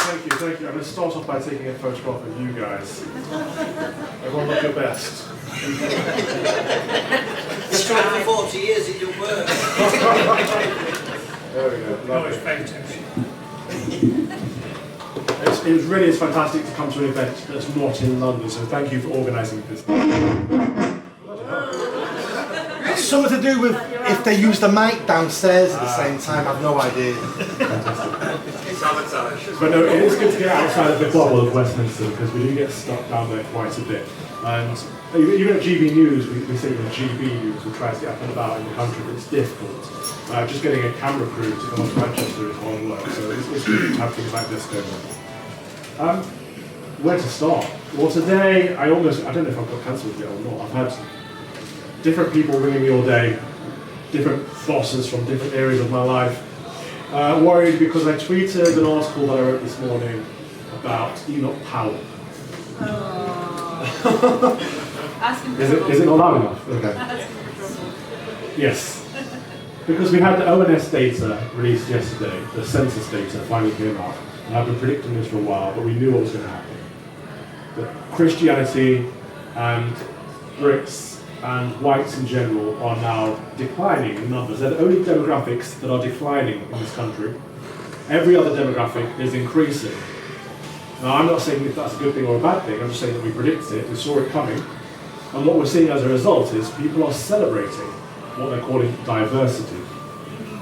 Thank you. I'm going to start off by taking a photograph of you guys. Everyone look your best. It's tried for 40 years, it didn't work. There we go. No, it's fantastic. It's fantastic to come to an event that's not in London, so thank you for organising this. It's something to do with if they use the mic downstairs at the same time, I've no idea. But no, it is good to get outside of the bubble of Westminster because we do get stuck down there quite a bit. And even at GB News, we say the GB News, we try to get up and about in the country, but it's difficult. Just getting a camera crew to come up to Manchester is hard work, so it's good to have things like this going on. Where to start? Well, today, I don't know if I've got cancelled yet or not. I've had different people ringing me all day, different bosses from different areas of my life, worried because I tweeted an article that I wrote this morning about Enoch Powell. Is it not loud enough? Okay. Yes. Because we had the ONS data released yesterday, the census data finally came out, and I've been predicting this for a while, but we knew what was going to happen. That Christianity and Brits and whites in general are now declining in numbers. They're the only demographics that are declining in this country. Every other demographic is increasing. Now, I'm not saying if that's a good thing or a bad thing, I'm just saying that we predicted it, we saw it coming, and what we're seeing as a result is people are celebrating what they're calling diversity.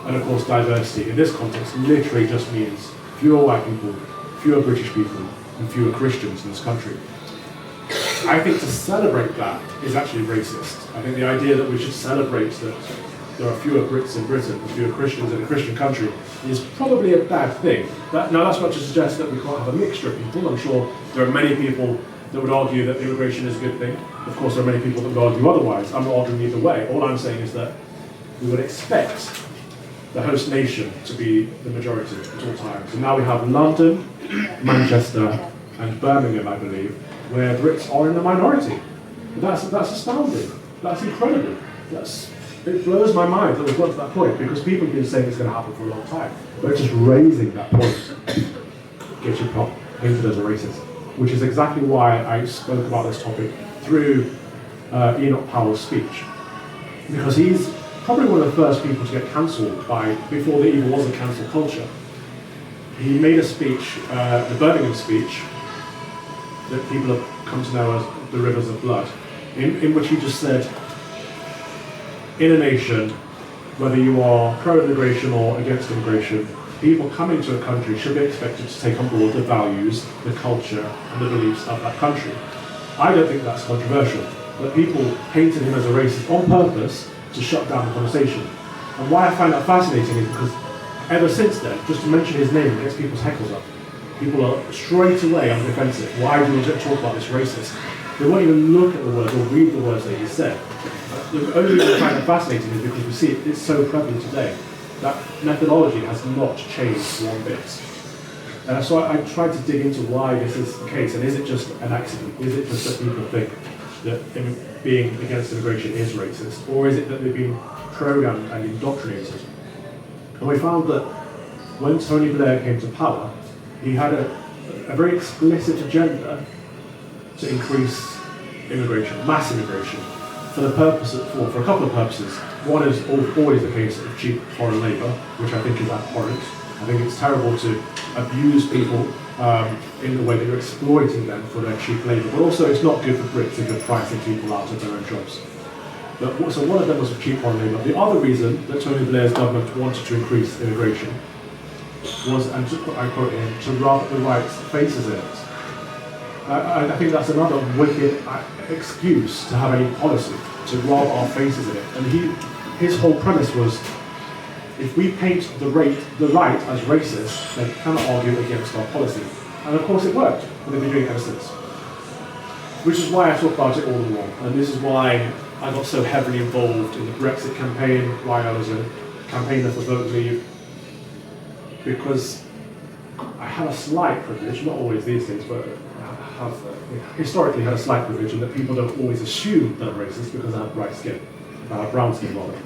And of course, diversity in this context literally just means fewer white people, fewer British people, and fewer Christians in this country. I think to celebrate that is actually racist. I think the idea that we should celebrate that there are fewer Brits in Britain and fewer Christians in a Christian country is probably a bad thing. Now that's not to suggest that we can't have a mixture of people. I'm sure there are many people that would argue that immigration is a good thing. Of course, there are many people that would argue otherwise. I'm not arguing either way. All I'm saying is that we would expect the host nation to be the majority at all times. And now we have London, Manchester, and Birmingham, I believe, where Brits are in the minority. That's astounding. That's incredible. It blows my mind that we've got to that point because people have been saying it's going to happen for a long time. But just raising that point gets you painted as a racist, which is exactly why I spoke about this topic through Enoch Powell's speech. Because he's probably one of the first people to get cancelled before there even was a cancel culture. He made a speech, the Birmingham speech, that people have come to know as the Rivers of Blood, in which he just said, in a nation, whether you are pro-immigration or against immigration, people coming to a country should be expected to take on board the values, the culture, and the beliefs of that country. I don't think that's controversial, but people painted him as a racist on purpose to shut down the conversation. And why I find that fascinating is because ever since then, just to mention his name gets people's hackles up. People are straight away on the defensive. Why do we talk about this racist? They won't even look at the words or read the words that he said. The only reason I find it fascinating is because we see it's so prevalent today. That methodology has not changed one bit. And so I tried to dig into why this is the case, and is it just an accident? Is it just that people think that being against immigration is racist? Or is it that they've been programmed and indoctrinated? And we found that when Tony Blair came to power, he had a very explicit agenda to increase immigration, mass immigration, for a couple of purposes. One is always the case of cheap foreign labour, which I think is abhorrent. I think it's terrible to abuse people in the way that you're exploiting them for their cheap labour, but also it's not good for Brits if you're pricing people out of their own jobs. So one of them was for cheap foreign labour. The other reason that Tony Blair's government wanted to increase immigration was, and I quote him, to rub the right's faces in it. I think that's another wicked excuse to have any policy, to rub our faces in it. And his whole premise was, if we paint the right as racist, then we cannot argue against our policy. And of course it worked, and they've been doing it ever since. Which is why I talk about it all along, and this is why I got so heavily involved in the Brexit campaign, why I was a campaigner for Vote Leave, because I have a slight privilege, not always these days, but I have historically had a slight privilege in that people don't always assume that I'm racist because I have bright skin, I have brown skin rather.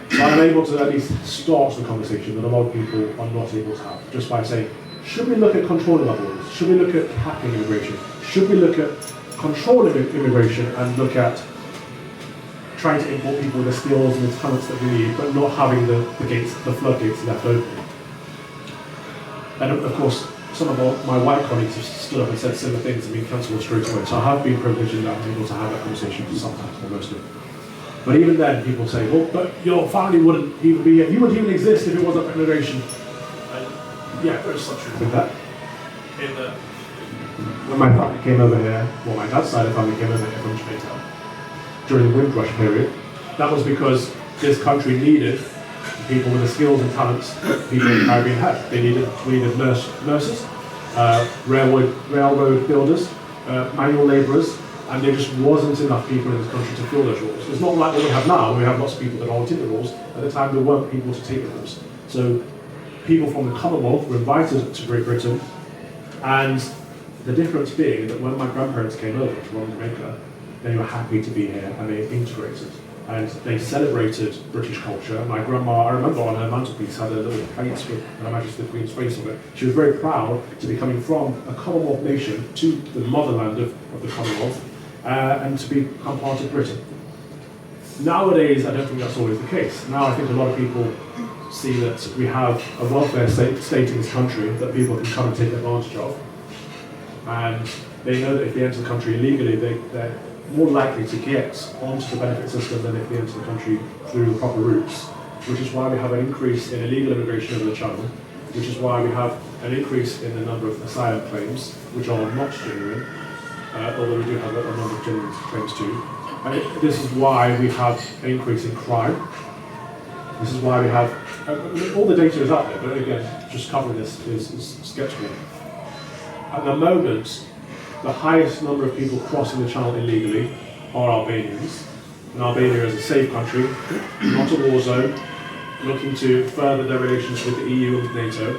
So I'm able to at least start the conversation that a lot of people are not able to have, just by saying, should we look at controlling our borders? Should we look at capping immigration? Should we look at controlling immigration and look at trying to import people with the skills and the talents that we need, but not having the floodgates left open? And of course, some of my white colleagues have stood up and said similar things and been cancelled straight away. So I have been privileged in that I'm able to have that conversation sometimes, or mostly. But even then, people say, well, but your family wouldn't even be here. You wouldn't even exist if it wasn't for immigration. And yeah, there's some truth in that. When my family came over here, well, my dad's side of the family came over here from Jamaica during the Windrush period, that was because this country needed people with the skills and talents that people in the Caribbean had. We needed nurses, railroad builders, manual labourers, and there just wasn't enough people in this country to fill those roles. It's not like what we have now. We have lots of people that are in the roles. At the time, there weren't people to take the roles. So people from the Commonwealth were invited to Great Britain, and the difference being that when my grandparents came over from Jamaica, they were happy to be here and they integrated. And they celebrated British culture. My grandma, I remember on her mantelpiece, had a little plate with Her Majesty the Queen's face on it. She was very proud to be coming from a Commonwealth nation to the motherland of the Commonwealth and to become part of Britain. Nowadays, I don't think that's always the case. Now I think a lot of people see that we have a welfare state in this country that people can come and take advantage of. And they know that if they enter the country illegally, they're more likely to get onto the benefit system than if they enter the country through the proper routes, which is why we have an increase in illegal immigration over the Channel, which is why we have an increase in the number of asylum claims, which are not genuine, although we do have a number of genuine claims too. And this is why we have an increase in crime. This is why we have, all the data is out there, but again, just covering this is skeptical. At the moment, the highest number of people crossing the Channel illegally are Albanians. And Albania is a safe country, not a war zone, looking to further their relations with the EU and NATO.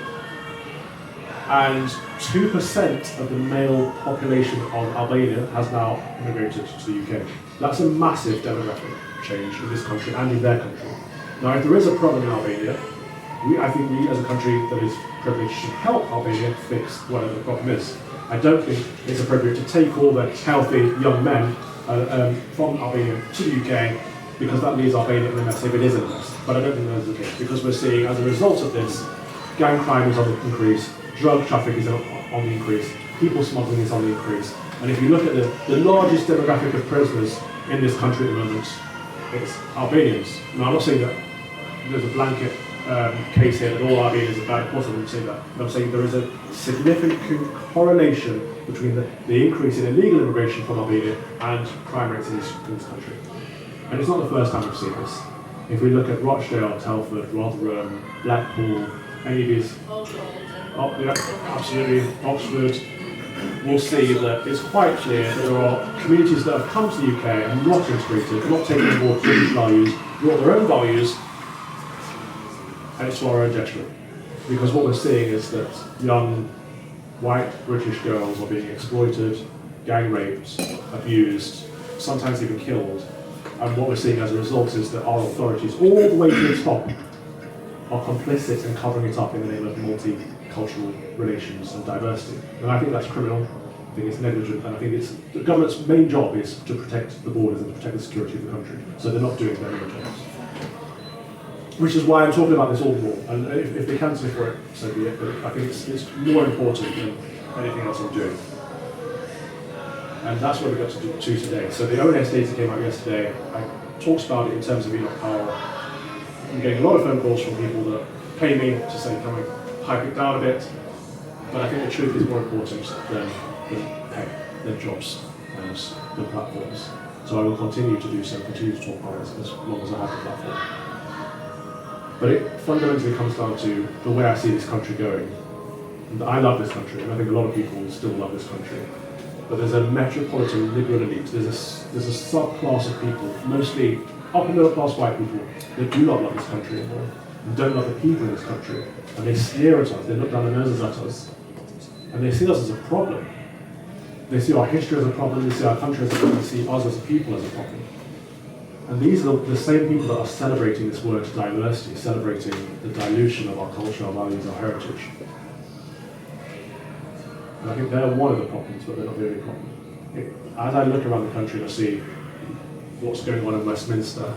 And 2% of the male population of Albania has now immigrated to the UK. That's a massive demographic change in this country and in their country. Now, if there is a problem in Albania, I think we as a country that is privileged should help Albania fix whatever the problem is. I don't think it's appropriate to take all the healthy young men from Albania to the UK, because that leaves Albania in a mess if it is in a mess. But I don't think that's the case, because we're seeing, as a result of this, gang crime is on the increase, drug trafficking is on the increase, people smuggling is on the increase. And if you look at the largest demographic of prisoners in this country at the moment, it's Albanians. Now, I'm not saying that there's a blanket case here that all Albanians are bad. Of course I wouldn't say that. But I'm saying there is a significant correlation between the increase in illegal immigration from Albania and crime rates in this country. And it's not the first time we've seen this. If we look at Rochdale, Telford, Rotherham, Blackpool, any of these, absolutely, Oxford, we'll see that it's quite clear that there are communities that have come to the UK and not integrated, not taken on board British values, brought their own values, and it's to our own detriment. Because what we're seeing is that young white British girls are being exploited, gang raped, abused, sometimes even killed. And what we're seeing as a result is that our authorities, all the way to the top, are complicit in covering it up in the name of multicultural relations and diversity. And I think that's criminal, I think it's negligent, and I think it's the government's main job is to protect the borders and protect the security of the country. So they're not doing their main jobs. Which is why I'm talking about this all the more. And if they cancel me for it, so be it. But I think it's more important than anything else I'm doing. And that's what we got to do today. So the ONS data came out yesterday. I talked about it in terms of Enoch Powell. I'm getting a lot of phone calls from people that pay me to say, can we hype it down a bit? But I think the truth is more important than pay, than jobs and than platforms. So I will continue to do so, continue to talk about it as long as I have the platform. But it fundamentally comes down to the way I see this country going. And I love this country, and I think a lot of people still love this country. But there's a metropolitan liberal elite. There's a subclass of people, mostly upper middle class white people, that do not love this country anymore, and don't love the people in this country. And they sneer at us, they look down their noses at us, and they see us as a problem. They see our history as a problem, they see our country as a problem, they see us as a people as a problem. And these are the same people that are celebrating this word diversity, celebrating the dilution of our culture, our values, our heritage. And I think they're one of the problems, but they're not the only problem. As I look around the country and I see what's going on in Westminster,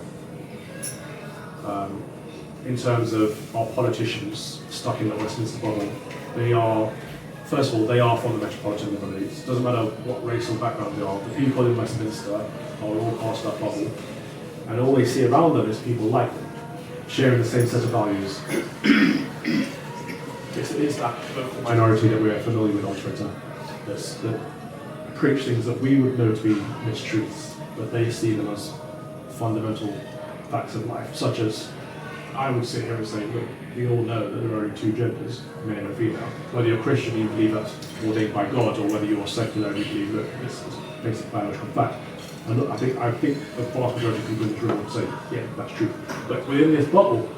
in terms of our politicians stuck in the Westminster bubble, they are, first of all, they are from the metropolitan Liberal elites. It doesn't matter what race or background they are, the people in Westminster are all part of that bubble, and all they see around them is people like them, sharing the same set of values. It's that vocal minority that we're familiar with on Twitter that preach things that we would know to be mistruths, but they see them as fundamental facts of life, such as, I would sit here and say, look, we all know that there are only two genders, male and female. Whether you're Christian, you believe that's ordained by God, or whether you're secular and you believe, look, this is basic biological fact. And look, I think the vast majority of people in this room would say, yeah, that's true. But within this bubble,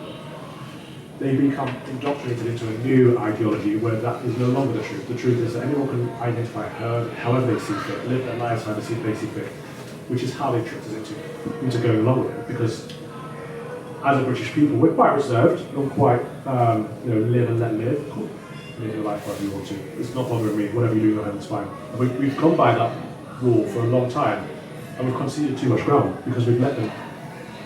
they become indoctrinated into a new ideology where that is no longer the truth. The truth is that anyone can identify however they see fit, live their lives how they see fit, which is how they tricked us into going along with it. Because as a British people, we're quite reserved, not quite, live and let live. Cool. Live your life however you want to. It's not bothering me. Whatever you do in your home is fine. And we've gone by that rule for a long time, and we've conceded too much ground because we've let them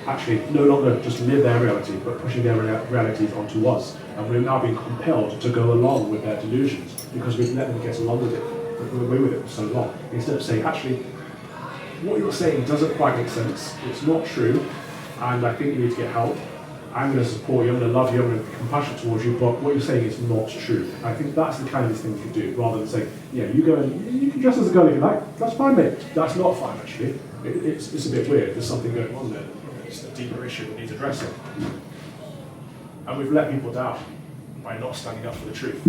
actually no longer just live their reality, but pushing their realities onto us. And we're now being compelled to go along with their delusions because we've let them get along with it, we're away with it for so long. Instead of saying, actually, what you're saying doesn't quite make sense, it's not true, and I think you need to get help. I'm going to support you, I'm going to love you, I'm going to be compassionate towards you, but what you're saying is not true. I think that's the kind of thing you could do, rather than say, yeah, you go and you can dress as a girl if you like, that's fine, mate. That's not fine, actually. It's a bit weird, there's something going on there. It's a deeper issue that needs addressing. And we've let people down by not standing up for the truth.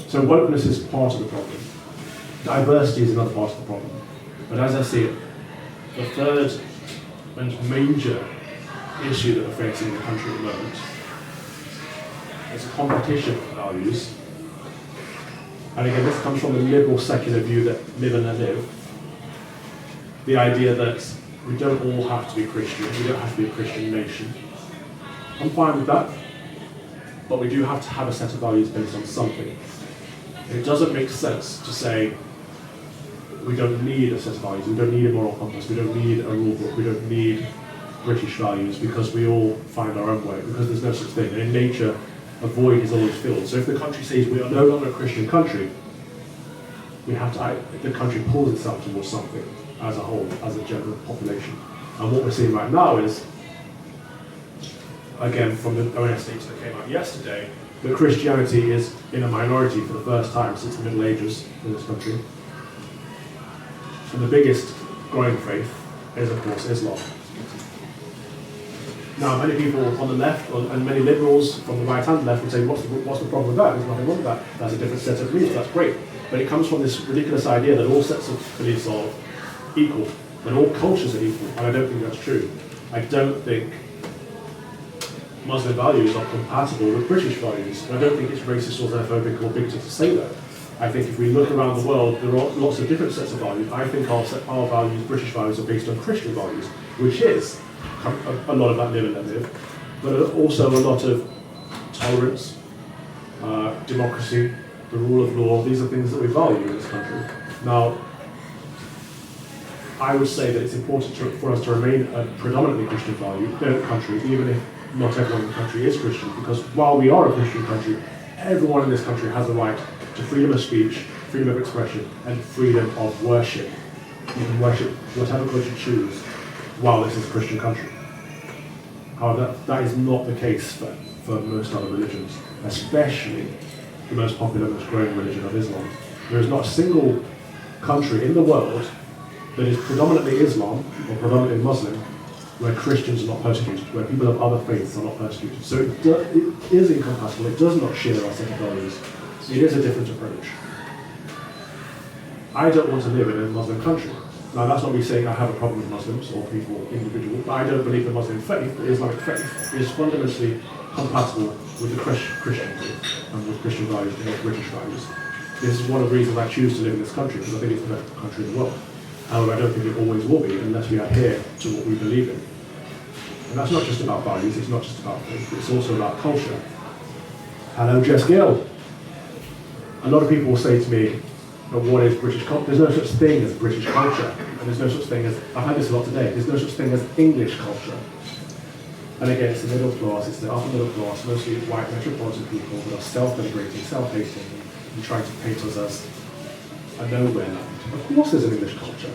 So wokeness is part of the problem. Diversity is another part of the problem. But as I see it, the third and major issue that we're facing in the country at the moment is a competition for values. And again, this comes from the liberal secular view that live and let live. The idea that we don't all have to be Christian, we don't have to be a Christian nation. I'm fine with that, but we do have to have a set of values based on something. It doesn't make sense to say we don't need a set of values, we don't need a moral compass, we don't need a rule book, we don't need British values because we all find our own way, because there's no such thing. And in nature, a void is always filled. So if the country says we are no longer a Christian country, we have to, the country pulls itself towards something as a whole, as a general population. And what we're seeing right now is, again, from the ONS data that came out yesterday, that Christianity is in a minority for the first time since the Middle Ages in this country. And the biggest growing faith is, of course, Islam. Now, many people on the left, and many liberals from the right and left would say, what's the problem with that? There's nothing wrong with that. That's a different set of beliefs, that's great. But it comes from this ridiculous idea that all sets of beliefs are equal, that all cultures are equal, and I don't think that's true. I don't think Muslim values are compatible with British values, and I don't think it's racist or xenophobic or bigoted to say that. I think if we look around the world, there are lots of different sets of values. I think our values, British values, are based on Christian values, which is a lot of that live and let live, but also a lot of tolerance, democracy, the rule of law. These are things that we value in this country. Now, I would say that it's important for us to remain a predominantly Christian country, even if not everyone in the country is Christian, because while we are a Christian country, everyone in this country has the right to freedom of speech, freedom of expression, and freedom of worship. You can worship whatever God you choose while this is a Christian country. However, that is not the case for most other religions, especially the most popular, most growing religion of Islam. There is not a single country in the world that is predominantly Islam or predominantly Muslim where Christians are not persecuted, where people of other faiths are not persecuted. So it is incompatible, it does not share our set of values. It is a different approach. I don't want to live in a Muslim country. Now that's not me saying I have a problem with Muslims or people individual, but I don't believe the Muslim faith, the Islamic faith, is fundamentally compatible with the Christian faith and with Christian values and with British values. This is one of the reasons I choose to live in this country, because I think it's the best country in the world. However, I don't think it always will be unless we adhere to what we believe in. And that's not just about values, it's not just about faith, it's also about culture. Hello, Jess Gill. A lot of people will say to me, what is British culture? There's no such thing as British culture. And there's no such thing as, I've had this a lot today, there's no such thing as English culture. And again, it's the middle class, it's the upper middle class, mostly white metropolitan people that are self-denigrating, self-hating, and trying to paint us as a nowhere land. Of course there's an English culture.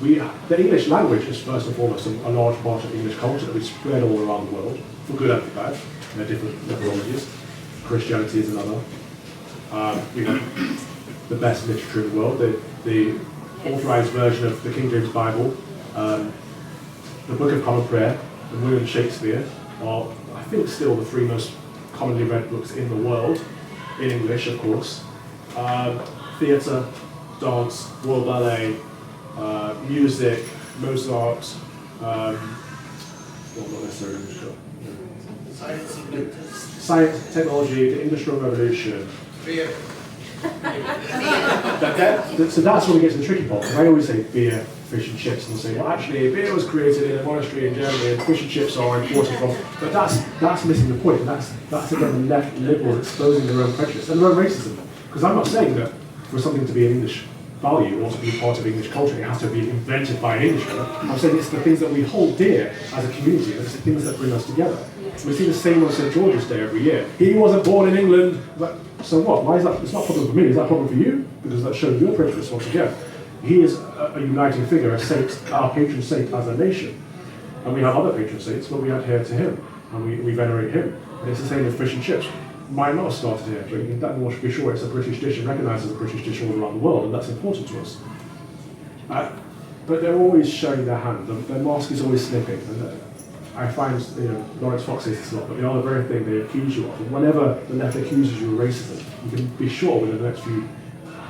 The English language is first and foremost a large part of English culture that we spread all around the world, for good and for bad, in their different methodologies. Christianity is another. We have the best literature in the world, the authorized version of the King James Bible, the Book of Common Prayer, and William Shakespeare are, I think, still the three most commonly read books in the world, in English, of course. Theatre, dance, Royal Ballet, music, Mozart, well, not necessarily English, but Science inventors. science, technology, the Industrial Revolution. Beer. So that's when we get to the tricky part. Because I always say beer, fish and chips, and they'll say, well, actually, beer was created in a monastery in Germany, and fish and chips are imported from. But that's missing the point. That's again the left liberals exposing their own prejudice and their own racism. Because I'm not saying that for something to be an English value or to be part of English culture, it has to be invented by an Englishman. I'm saying it's the things that we hold dear as a community, and it's the things that bring us together. We see the same on St. George's Day every year. He wasn't born in England, but so what? Why is that? It's not a problem for me. Is that a problem for you? Because that shows your prejudice once again. He is a uniting figure, a saint, our patron saint as a nation. And we have other patron saints, but we adhere to him, and we venerate him. And it's the same with fish and chips. Might not have started here, but that one should be sure it's a British dish and recognised as a British dish all around the world, and that's important to us. But they're always showing their hand. Their mask is always slipping. And I find, Lawrence Fox says this a lot, but they are the very thing they accuse you of. And whenever the left accuses you of racism, you can be sure within the next few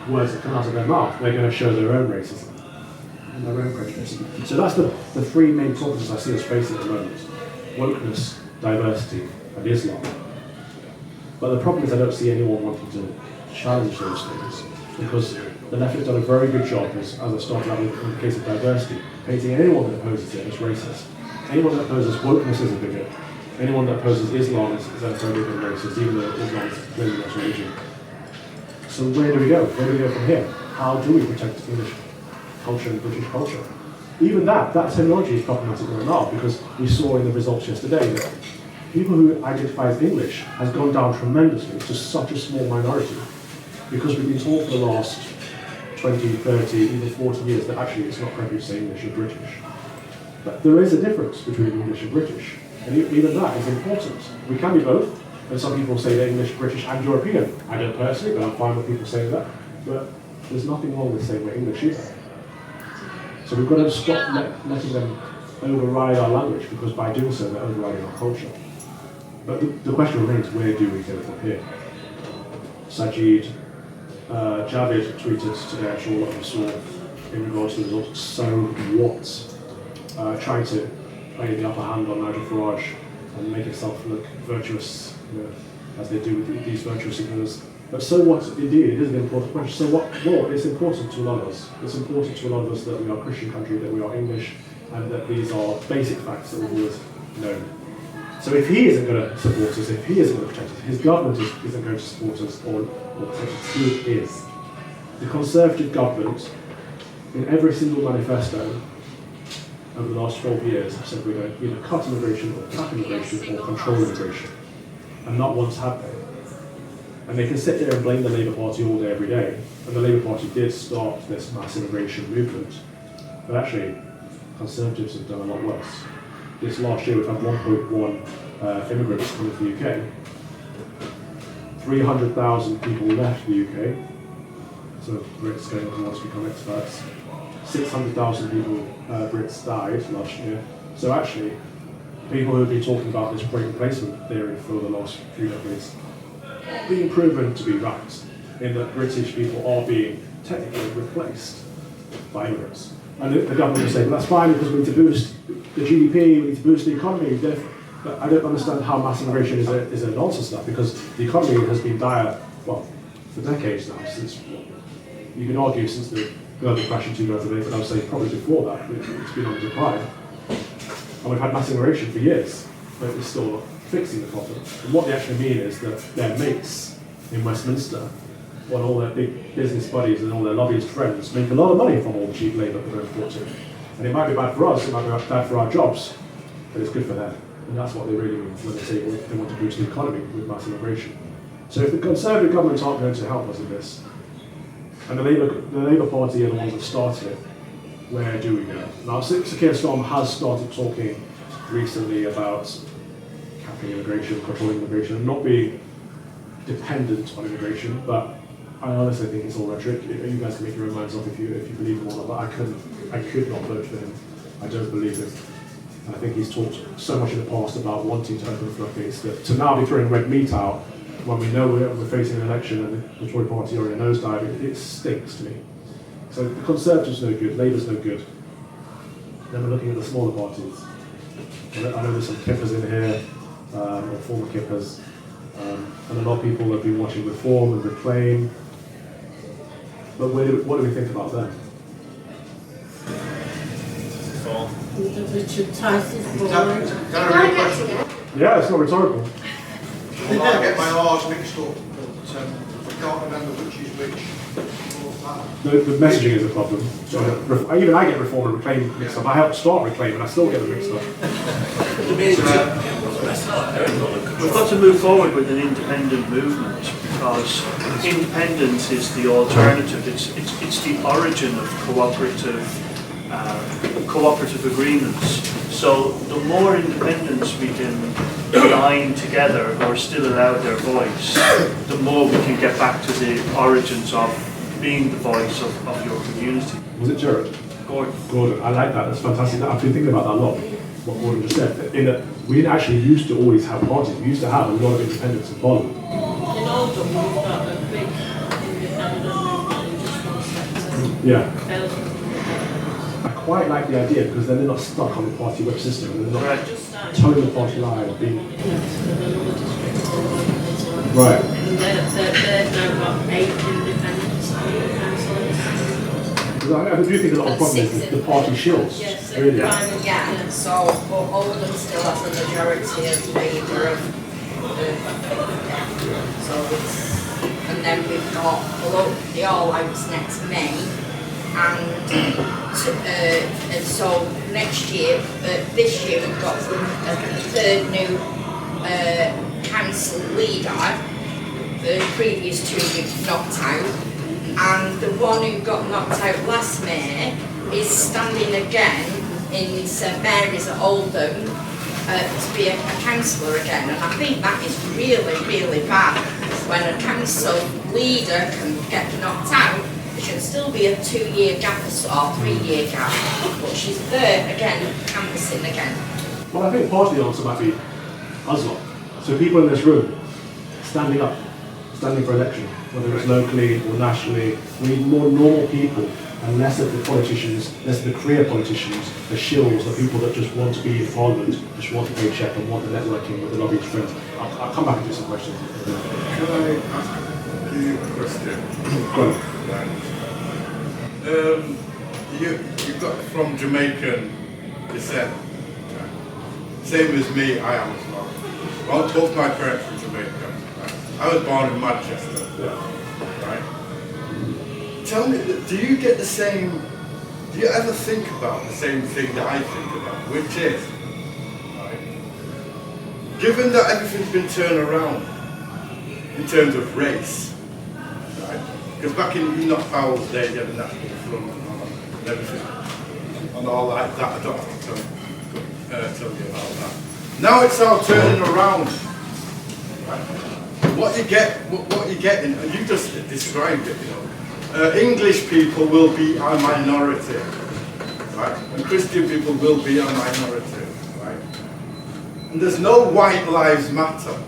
words that come out of their mouth, they're going to show their own racism and their own prejudice. So that's the three main problems I see us facing at the moment: wokeness, diversity, and Islam. But the problem is I don't see anyone wanting to challenge those things, because the left has done a very good job, as I started out with in the case of diversity, painting anyone that opposes it as racist. Anyone that opposes wokeness is a bigot. Anyone that opposes Islam is xenophobic and racist, even though Islam is clearly not religion. So where do we go? Where do we go from here? How do we protect English culture and British culture? Even that terminology is problematic right now, because we saw in the results yesterday that people who identify as English has gone down tremendously to such a small minority, because we've been taught for the last 20, 30, even 40 years that actually it's not appropriate to say English or British. But there is a difference between English and British, and even that is important. We can be both, and some people say they're English, British, and European. I don't personally, but I'm fine with people saying that. But there's nothing wrong with saying we're English either. So we've got to stop letting them override our language, because by doing so, they're overriding our culture. But the question remains, where do we go from here? Sajid Javid tweeted today, I'm sure a lot of you saw, in regards to the results, so what? Trying to play the upper hand on Nigel Farage and make himself look virtuous, as they do with these virtual signals. But so what? Indeed, it is an important question. So what? Well, it's important to a lot of us. It's important to a lot of us that we are a Christian country, that we are English, and that these are basic facts that we've always known. So if he isn't going to support us, if he isn't going to protect us, his government isn't going to support us or protect us, who is? The Conservative government, in every single manifesto over the last 12 years, have said we're going to either cut immigration or cap immigration or control immigration. And not once have they. And they can sit there and blame the Labour Party all day, every day. And the Labour Party did start this mass immigration movement. But actually, Conservatives have done a lot worse. This last year we've had 1.1 immigrants coming to the UK. 300,000 people left the UK. So Brits going on to become expats. 600,000 people, Brits died last year. So actually, people who have been talking about this break replacement theory for the last few decades are being proven to be right, in that British people are being technically replaced by immigrants. And the government is saying, well, that's fine because we need to boost the GDP, we need to boost the economy. But I don't understand how mass immigration is a nonsense now, because the economy has been dire, well, for decades now, since, you can argue since the global crash in 2008, but I would say probably before that, it's been on decline. And we've had mass immigration for years, but it's still not fixing the problem. And what they actually mean is that their mates in Westminster when all their big business buddies and all their lobbyist friends make a lot of money from all the cheap labour that they're importing. And it might be bad for us, it might be bad for our jobs, but it's good for them. And that's what they really mean when they say they want to boost the economy with mass immigration. So if the Conservative governments aren't going to help us in this, and the Labour Party are the ones that started it, where do we go? Now, Sir Keir Starmer has started talking recently about capping immigration, controlling immigration, and not being dependent on immigration, but I honestly think it's all rhetoric. You guys can make your own minds up if you believe him or not, but I could not vote for him. I don't believe it. I think he's talked so much in the past about wanting to open floodgates that to now be throwing red meat out when we know we're facing an election and the Tory party are in a nosedive, it stinks to me. So the Conservatives no good, Labour's no good. Then we're looking at the smaller parties. I know there's some kippers in here, or former kippers, and a lot of people have been watching Reform and Reclaim. But what do we think about them? Richard Tice is boring. Yeah, it's not rhetorical. Well, I get my R's mixed up, but I can't remember which is which. The messaging is a problem. So even I get Reform and Reclaim mixed up. I helped start Reclaim and I still get them mixed up. We've got to move forward with an independent movement because independence is the alternative. It's the origin of cooperative agreements. So the more independence we can bind together or still allow their voice, the more we can get back to the origins of being the voice of your community. Was it Jared? Gordon, I like that. That's fantastic. I've been thinking about that a lot. What Gordon just said. In that we didn't actually used to always have parties. We used to have a lot of independence in Parliament. In Oldham, we've got a big independent movement in just one sector. Yeah. I quite like the idea because then they're not stuck on the party web system and they're not towing the party line or being. Right. And they've now got 8 independent councillors. I do think a lot of the problem is the party shills. Yes, Really. yeah. So, but Oldham still has a majority of Labour of so it's, and then we've got the all-outs next May, and so next year, this year we've got a third new council leader. The previous 2 we've knocked out. And the one who got knocked out last May is standing again in St Mary's at Oldham to be a councillor again, and I think that is really, really bad. When a council leader can get knocked out, there should still be a 2-year gap or 3-year gap, but she's there again, canvassing again. Well, I think part of the answer might be us lot. So people in this room standing up, standing for election, whether it's locally or nationally. We need more normal people and less of the politicians, less of the career politicians, the shills, the people that just want to be in Parliament, just want the paycheck and want the networking with the lobbyist friends. I'll come back and do some questions. Can I ask you a question? You've got from Jamaican descent. Same as me, I am as well. Well, both my parents were Jamaican. I was born in Manchester. Right? Tell me, do you get the same, do you ever think about the same thing that I think about, which is, right, given that everything's been turned around in terms of race, right, because back in Enoch Powell's day, they had a national front and everything, and all like that, I don't have to tell you about that. Now it's all turning around, right? What you get, what you're getting, and you just described it, you know. English people will be a minority, right? And Christian people will be a minority, right? And there's no White Lives Matter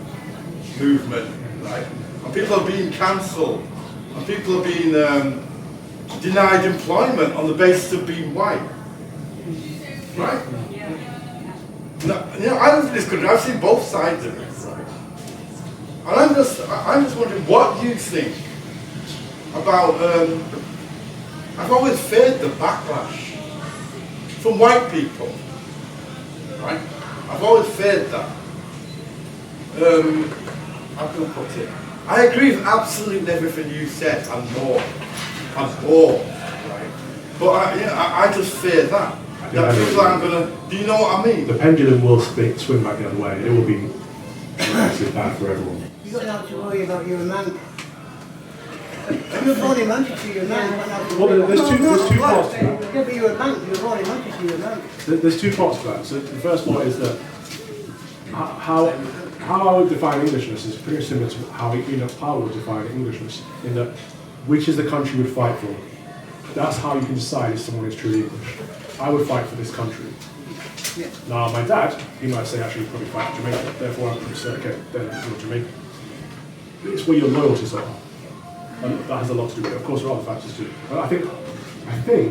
movement, right? And people are being cancelled, and people are being denied employment on the basis of being white, right? Now, you know, I live in this country. I've seen both sides of it. And I'm just wondering what you think about, I've always feared the backlash from white people, right? I've always feared that. How can I put it? I agree with absolutely everything you said and more. And more, right? But I just fear that. That feels like I'm gonna. Do you know what I mean? The pendulum will swing back the other way. It will be massive bad for everyone. You don't have to worry about your man. You're born in Manchester, you're a man. Well, there's two parts to that. Yeah, but you're a man. You're born in Manchester, you're a man. There's two parts to that. So the first part is that how I would define Englishness is pretty similar to how Enoch Powell would define Englishness, in that which is the country you would fight for. That's how you can decide if someone is truly English. I would fight for this country. Yeah. Now, my dad, he might say, actually, probably fight for Jamaica. Therefore, I'm say, okay, then you're Jamaican. It's where your loyalties are. And that has a lot to do with it. Of course, there are other factors too. But I think,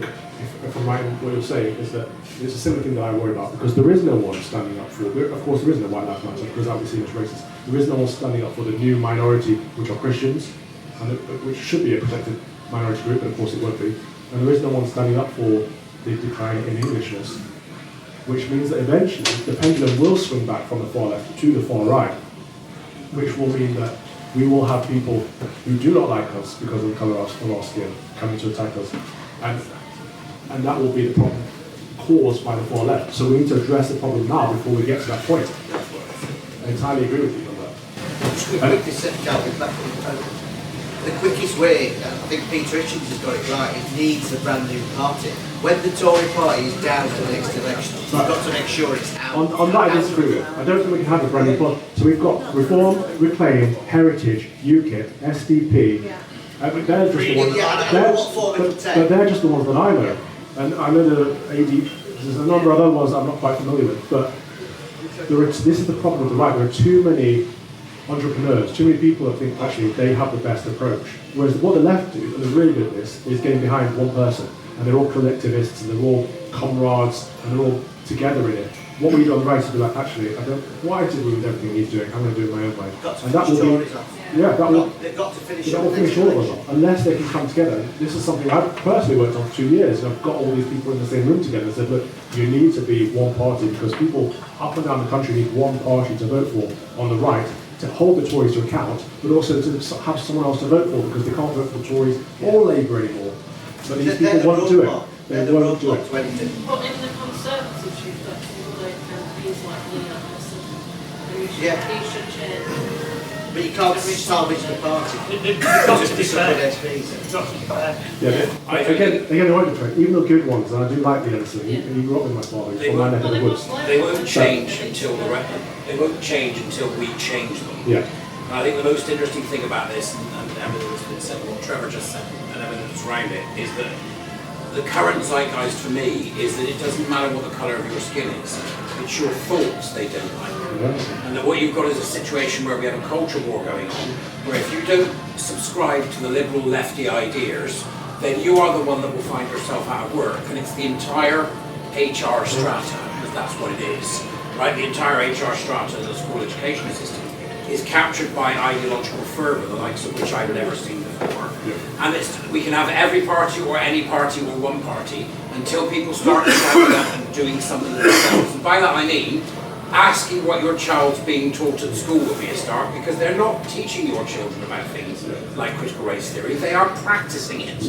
if I'm right in what you're saying, is that it's a similar thing that I worry about, because there is no one standing up for, of course there is no white lives matter, because that would be seen as racist. There is no one standing up for the new minority, which are Christians, and which should be a protected minority group, but of course it won't be. And there is no one standing up for the decline in Englishness, which means that eventually the pendulum will swing back from the far left to the far right, which will mean that we will have people who do not like us because of the colour of our skin coming to attack us, and that will be the problem caused by the far left. So we need to address the problem now before we get to that point. I entirely agree with you on that. Just to quickly set down with that. The quickest way, I think Peter Richards has got it right, it needs a brand new party. When the Tory party is down to the next election, you've got to make sure it's out. On that I disagree with. I don't think we can have a brand new party. So we've got Reform, Reclaim, Heritage, UKIP, SDP. But they're just the ones. But they're just the ones that I know. And I know the AD. There's a number of other ones I'm not quite familiar with. But this is the problem with the right. There are too many entrepreneurs, too many people that think actually they have the best approach. Whereas what the left do, and they're really good at this, is getting behind one person. And they're all collectivists, and they're all comrades, and they're all together in it. What we do on the right is be like, actually, why is it with everything he's doing? I'm going to do it my own way. And that will be, they've got to finish all of them, unless they can come together. This is something I've personally worked on for 2 years, and I've got all these people in the same room together and said, look, you need to be one party, because people up and down the country need one party to vote for on the right, to hold the Tories to account, but also to have someone else to vote for, because they can't vote for Tories or Labour anymore. But these people won't do it. They won't do it. But in the Conservatives, you've got people like MPs like Leon Hesson, who should change. But you can't salvage the party. You've got to be fair. SPs. Yeah, again, they won't be fair. Even the good ones, and I do like the Edison. He grew up with my father. He's from my neck of the woods. They won't change until we change them. Yeah. And I think the most interesting thing about this, and everything that's been said, what Trevor just said, and everything that's around it, is that the current zeitgeist for me is that it doesn't matter what the colour of your skin is, it's your thoughts they don't like. And that what you've got is a situation where we have a culture war going on, where if you don't subscribe to the liberal lefty ideas, then you are the one that will find yourself out of work, and it's the entire HR strata, because that's what it is, right? The entire HR strata of the school education system is captured by ideological fervour, the likes of which I've never seen before. And we can have every party or any party or one party until people start standing up and doing something themselves. And by that I mean asking what your child's being taught at school will be a start, because they're not teaching your children about things like critical race theory, they are practicing it,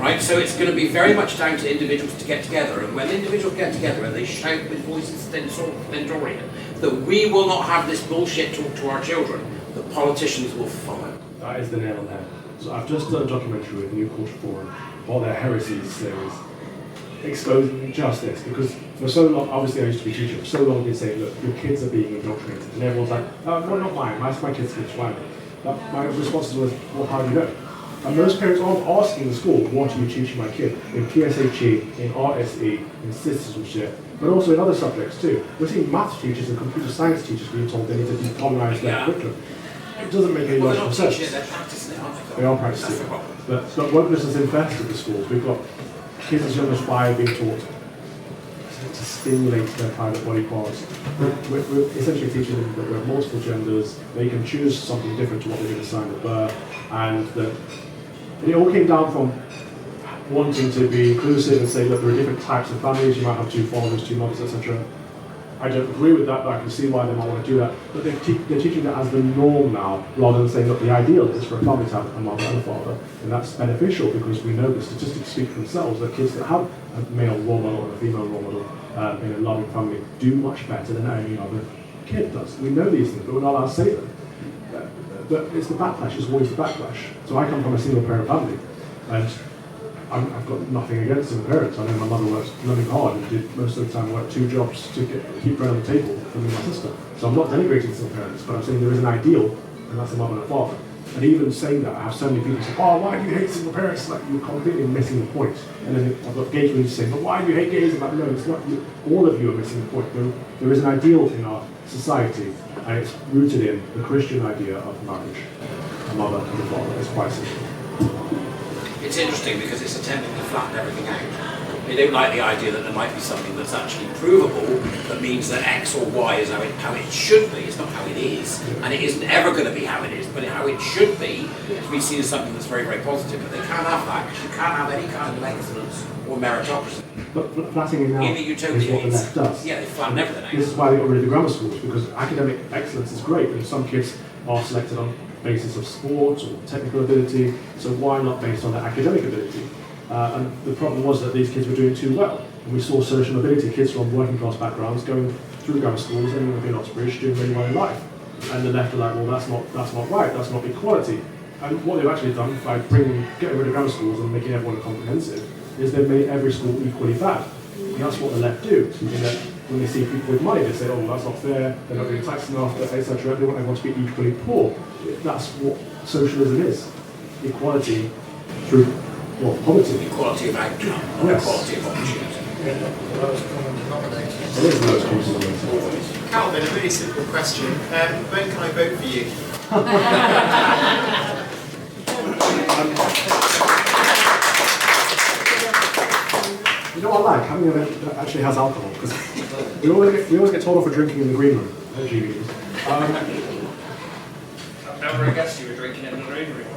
right? So it's going to be very much down to individuals to get together, and when individuals get together and they shout with voices stentorian that we will not have this bullshit taught to our children, the politicians will follow. That is the nail on the head. So I've just done a documentary with the New Culture Forum, all their heresies series, exposing justice, because for so long, obviously I used to be a teacher, for so long I've been saying, look, your kids are being indoctrinated, and everyone's like, oh, well, not mine, my kids can fine. My response was, well, how do you know? And most parents aren't asking the school, what are you teaching my kid? In PSHE, in RSE, in citizenship, but also in other subjects too. We're seeing maths teachers and computer science teachers being told they need to decolonize their curriculum. It doesn't make any logical sense. They're practicing it, aren't they? They are practicing it. But wokeness has infested the schools. We've got kids as young as 5 being taught to stimulate their private body parts. We're essentially teaching them that we have multiple genders, they can choose something different to what they've been assigned at birth, and that it all came down from wanting to be inclusive and say, look, there are different types of families, you might have 2 fathers, 2 mothers, etc. I don't agree with that, but I can see why they might want to do that. But they're teaching that as the norm now, rather than saying that the ideal is for a family to have a mother and a father. And that's beneficial because we know the statistics speak for themselves, that kids that have a male role model and a female role model in a loving family do much better than any other kid does. We know these things, but we're not allowed to say them. But it's the backlash, it's always the backlash. So I come from a single parent family, and I've got nothing against single parents. I know my mother worked really hard and did most of the time work 2 jobs to keep bread on the table for me and my sister. So I'm not denigrating single parents, but I'm saying there is an ideal, and that's a mother and a father. And even saying that, I have so many people say, oh, why do you hate single parents? Like, you're completely missing the point. And then I've got gay communities saying, but why do you hate gays? I'm like, no, it's not you. All of you are missing the point. There is an ideal in our society, and it's rooted in the Christian idea of marriage. A mother and a father. It's quite simple. It's interesting because it's attempting to flatten everything out. They don't like the idea that there might be something that's actually provable that means that X or Y is how it should be. It's not how it is, and it isn't ever going to be how it is, but how it should be to be seen as something that's very, very positive. But they can't have that because you can't have any kind of excellence or meritocracy. But flattening it out is what the left does. Yeah, they flatten everything out. This is why they got rid of the grammar schools, because academic excellence is great, and some kids are selected on basis of sports or technical ability, so why not based on their academic ability? And the problem was that these kids were doing too well. And we saw social mobility, kids from working class backgrounds going through grammar schools and in Oxbridge doing really well in life. And the left are like, well, that's not right, that's not equality. And what they've actually done by getting rid of grammar schools and making everyone comprehensive is they've made every school equally bad. And that's what the left do. When they see people with money, they say, oh, well, that's not fair, they're not being taxed enough, etc. They want everyone to be equally poor. That's what socialism is. Equality through poverty. Equality of outcome, not equality of opportunity. Calvin, a really simple question. When can I vote for you? You know what I like? Having an event that actually has alcohol, because we always get told off for drinking in the green room. I've never guessed you were drinking in the green room.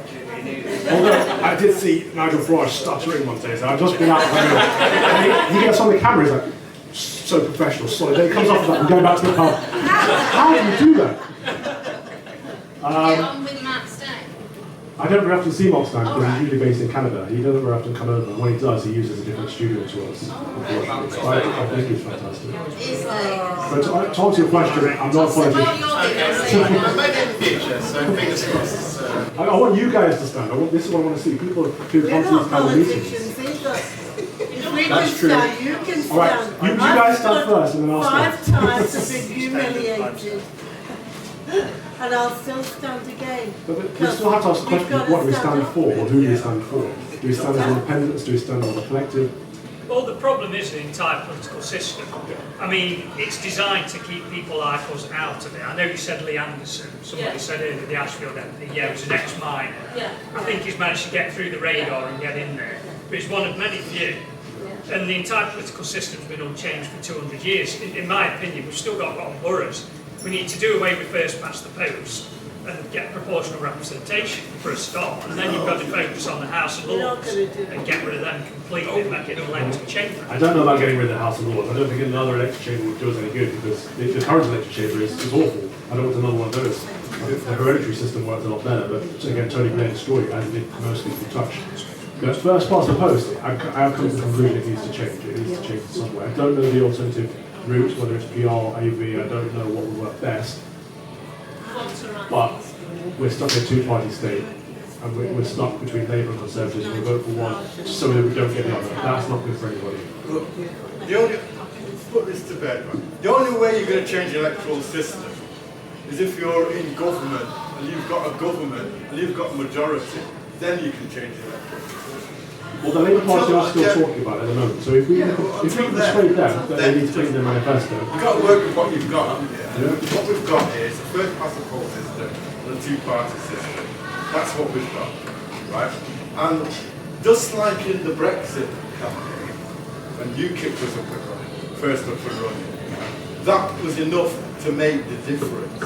Although I did see Nigel Farage stuttering one day, so I've just been out for a minute. And he gets on the camera, he's like, so professional, solid. Then he comes off of that and going back to the pub. How do you do that? Get on with Matt Stone. I don't very often see Mark Stein because he's usually based in Canada. He doesn't very often come over. When he does, he uses a different studio to us. I think he's fantastic. But to answer your question, I'm not a politician. Maybe in the future, so fingers crossed. I want you guys to stand. This is what I want to see. People who come to these kind of meetings. That's true. You can stand. All right, you guys stand first, and then I'll stand. 5 times have been humiliated. And I'll still stand again. But we still have to ask the question, what do we stand for, or who do we stand for? Do we stand as independents, do we stand as a collective? Well, the problem is the entire political system. I mean, it's designed to keep people like us out of it. I know you said Lee Anderson, somebody said earlier, the Ashfield MP, he was an ex-miner. I think he's managed to get through the radar and get in there, but he's one of many few. And the entire political system's been unchanged for 200 years. In my opinion, we've still got rotten boroughs. We need to do away with first past the post and get proportional representation for a start, and then you've got to focus on the House of Lords and get rid of them completely and make it an elected chamber. I don't know about getting rid of the House of Lords. I don't think another elected chamber would do us any good because the current elected chamber is awful. I don't want another one of those. The hereditary system works a lot better, but again, Tony Blair destroyed it, as it did most people touched. But first past the post, I have come to the conclusion it needs to change. It needs to change in some way. I don't know the alternative route, whether it's PR, AV, I don't know what would work best. But we're stuck in a two-party state, and we're stuck between Labour and Conservatives, and we vote for one so that we don't get the other. That's not good for anybody. Look, put this to bed, right? The only way you're going to change the electoral system is if you're in government, and you've got a government, and you've got a majority, then you can change the electoral system. Well, the Labour Party are still talking about it at the moment, so if we can persuade them that they need to put in their manifesto. You've got to work with what you've got. What we've got here is the first past the post system and the two-party system. That's what we've got, right? And just like in the Brexit campaign, when UKIP was first up and running, that was enough to make the difference.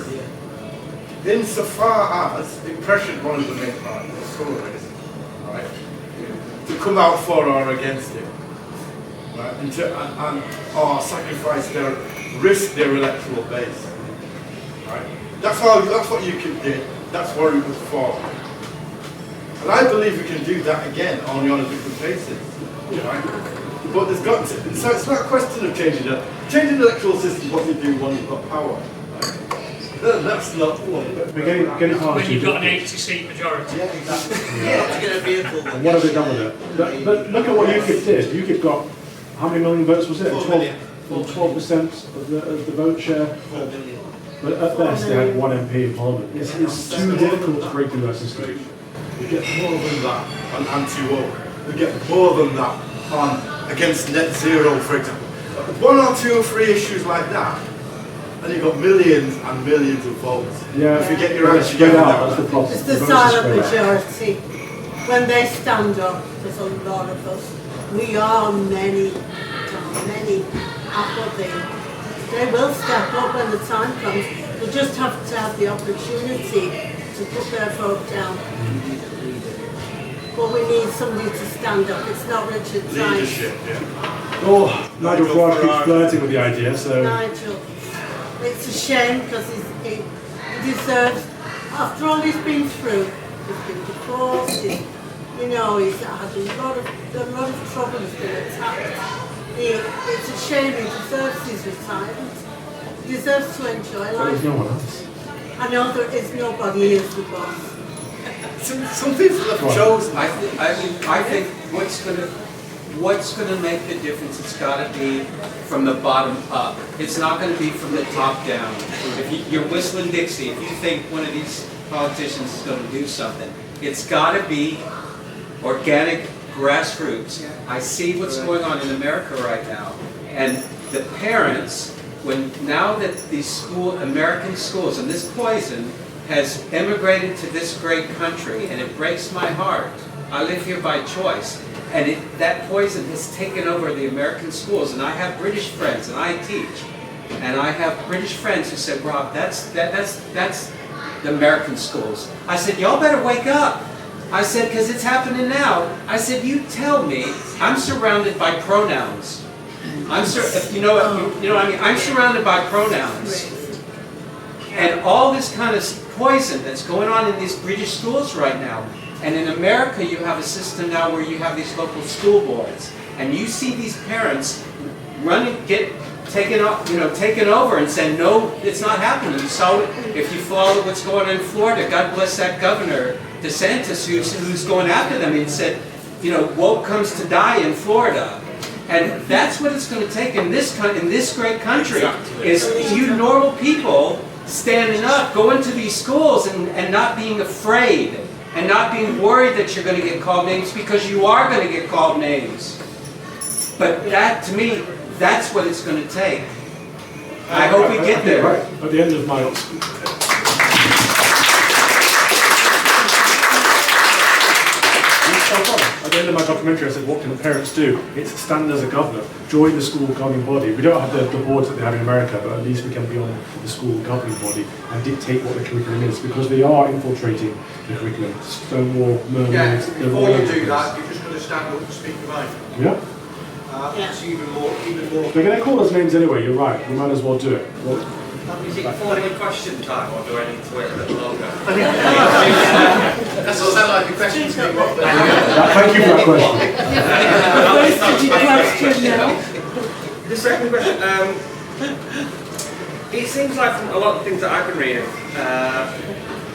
Insofar as it pressured one of the main parties, the Tories, right, to come out for or against it, right, and sacrifice their risk their electoral base. Right? That's what UKIP did. That's what it was for. And I believe we can do that again, only on a different basis. Right? But there's got to, so it's not a question of changing the electoral system. What you do when you've got power. Right? That's not one. We're getting hard When you've got an 80-seat majority. Yeah, exactly. To get a vehicle. And what have they done with it? But look at what UKIP did. UKIP got, how many million votes was it? 4 million. 12% of the vote share. 4 million. But at best, they had one MP in Parliament. It's too difficult to break through that system. We get more than that on anti-woke. We get more than that on against net zero, for example. 1 or 2 or 3 issues like that, and you've got millions and millions of votes. Yeah, if you get your hands spread together, out, that's the problem. It's the silent majority. When they stand up, there's a lot of us. We are many apathy. They will step up when the time comes. We'll just have to have the opportunity to put their vote down. But we need somebody to stand up. It's not Richard Tice. Leadership, yeah. Oh, Nigel Farage keeps flirting with the idea, so... Nigel. It's a shame because he deserves, after all he's been through, he's been divorced, he's had a lot of trouble, he's been attacked. It's a shame, he deserves his retirement. He deserves to enjoy life. There's no one else. I know there is nobody, he is the boss. Some people have chosen. I think what's going to make the difference, it's got to be from the bottom up. It's not going to be from the top down. If you're whistling Dixie, if you think one of these politicians is going to do something, it's got to be organic grassroots. I see what's going on in America right now, and the parents, now that these American schools, and this poison has emigrated to this great country, and it breaks my heart. I live here by choice, and that poison has taken over the American schools. And I have British friends, and I teach, and I have British friends who said, "Rob, that's the American schools." I said, "Y'all better wake up." I said, "Because it's happening now." I said, "You tell me, I'm surrounded by pronouns. I'm surrounded by pronouns." And all this kind of poison that's going on in these British schools right now. And in America, you have a system now where you have these local school boards. And you see these parents taken over and saying, "No, it's not happening." So if you follow what's going on in Florida, God bless that governor, Census, who's going after them and said, woke comes to die in Florida. And that's what it's going to take in this great country, is you normal people standing up, going to these schools and not being afraid and not being worried that you're going to get called names, because you are going to get called names. But that, to me, that's what it's going to take. I hope we get there. Right. At the end of my... At the end of my documentary, I said, what can the parents do? It's stand as a governor, join the school governing body. We don't have the boards that they have in America, but at least we can be on the school governing body and dictate what the curriculum is, because they are infiltrating the curriculum. Stonewall, Mermaids... Yeah, before you do that, you've just got to stand up and speak your mind. Yeah. It's even more. They're going to call us names anyway, you're right. We might as well do it. Well, is it formally question time, or do I need to wait a little longer? That's what sound like a question to me. Thank you for that question. The second question, it seems like from a lot of things that I've been reading,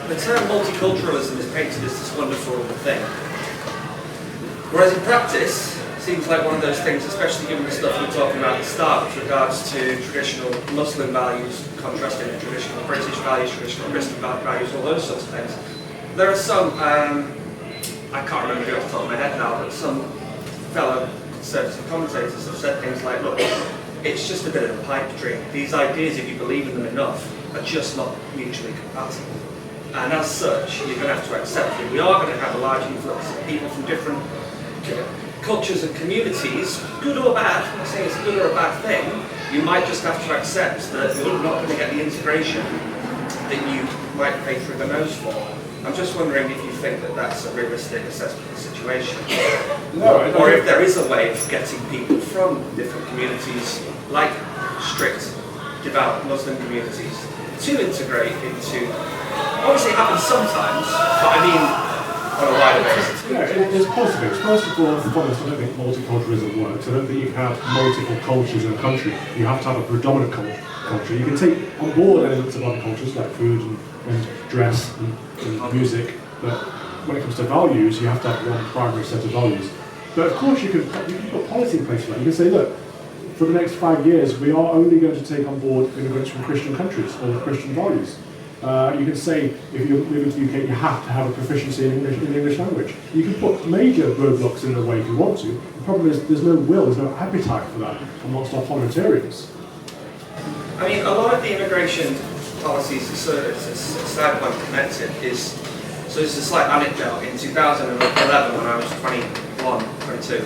the term multiculturalism is painted as this wonderful thing. Whereas in practice, it seems like one of those things, especially given the stuff we were talking about at the start with regards to traditional Muslim values, contrasting with traditional British values, traditional Christian values, all those sorts of things. There are some, I can't remember off the top of my head now, but some fellow conservative commentators have said things like, look, it's just a bit of a pipe dream. These ideas, if you believe in them enough, are just not mutually compatible. And as such, you're going to have to accept that we are going to have a large influx of people from different cultures and communities, good or bad. I'm not saying it's a good or a bad thing. You might just have to accept that you're not going to get the integration that you might pay through the nose for. I'm just wondering if you think that that's a realistic assessment of the situation. No, or if there is a way of getting people from different communities, like strict devout Muslim communities to integrate into, obviously it happens sometimes, but I mean on a wider basis. Yeah, it's positives. First of all, I don't think multiculturalism works. I don't think you can have multiple cultures in a country. You have to have a predominant culture. You can take on board elements of other cultures like food and dress and music, but when it comes to values, you have to have one primary set of values. But of course, you can put policy in place for that. You can say, look, for the next 5 years, we are only going to take on board immigrants from Christian countries or with Christian values. You can say, if you're moving to the UK, you have to have a proficiency in the English language. You can put major roadblocks in the way if you want to. The problem is there's no will, there's no appetite for that amongst our parliamentarians. I mean, a lot of the immigration policies, so it's a side point connected, is, so it's a slight anecdote. In 2011, when I was 21, 22,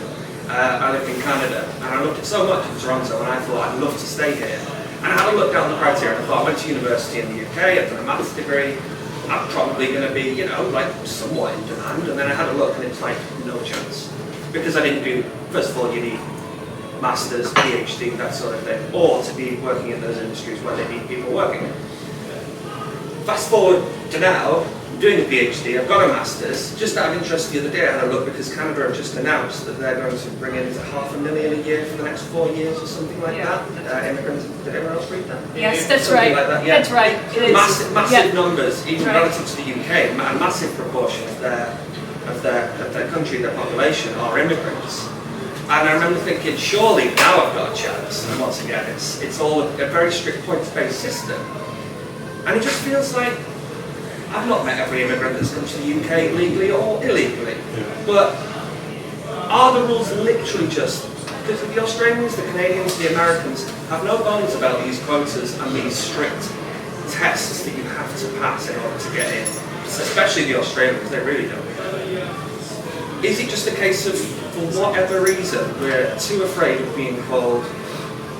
I lived in Canada, and I loved it so much in Toronto, and I thought I'd love to stay here. And I had a look down the criteria, and I thought I went to university in the UK, I've done a maths degree, I'm probably going to be, you know, like somewhat in demand. And then I had a look, and it's like, no chance. Because I didn't do, first of all, you need masters, PhD, that sort of thing, or to be working in those industries where they need people working. Fast forward to now, I'm doing a PhD, I've got a master's. Just out of interest, the other day I had a look because Canada have just announced that they're going to bring in $500,000 a year for the next 4 years or something like that. Immigrants, did anyone else read that? Yes, that's something right. Like that, yeah. That's right. It is. Massive numbers, even relative to the UK. A massive proportion of their country, their population, are immigrants. And I remember thinking, surely now I've got a chance. And once again, it's all a very strict points-based system. And it just feels like I've not met every immigrant that's come to the UK legally or illegally. But are the rules literally just because the Australians, the Canadians, the Americans have no bones about these quotas and these strict tests that you have to pass in order to get in? Especially the Australians, they really don't. Is it just a case of, for whatever reason, we're too afraid of being called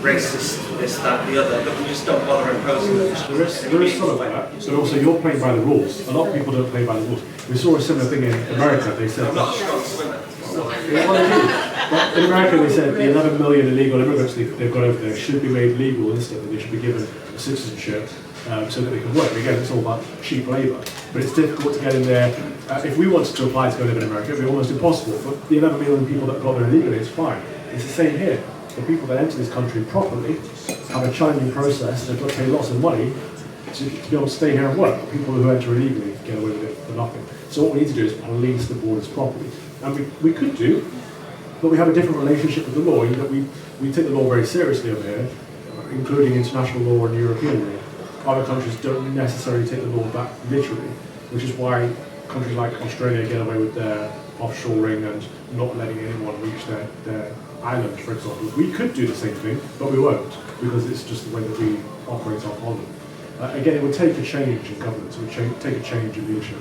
racist, this, that, the other, that we just don't bother imposing them? There is some of that, but also you're playing by the rules. A lot of people don't play by the rules. We saw a similar thing in America. They said, I'm not a strong swimmer. But in America, they said the 11 million illegal immigrants they've got over there should be made legal instantly. They should be given citizenship so that they can work. Again, it's all about cheap labour. But it's difficult to get in there. If we wanted to apply to go live in America, it would be almost impossible. But the 11 million people that got there illegally, it's fine. It's the same here. The people that enter this country properly have a challenging process. They've got to pay lots of money to be able to stay here and work. People who enter illegally get away with it for nothing. So what we need to do is police the borders properly. And we could do, but we have a different relationship with the law in that we take the law very seriously over here, including international law and European law. Other countries don't necessarily take the law that literally, which is why countries like Australia get away with their offshoring and not letting anyone reach their island, for example. We could do the same thing, but we won't, because it's just the way that we operate our parliament. Again, it would take a change in governance, it would take a change in leadership.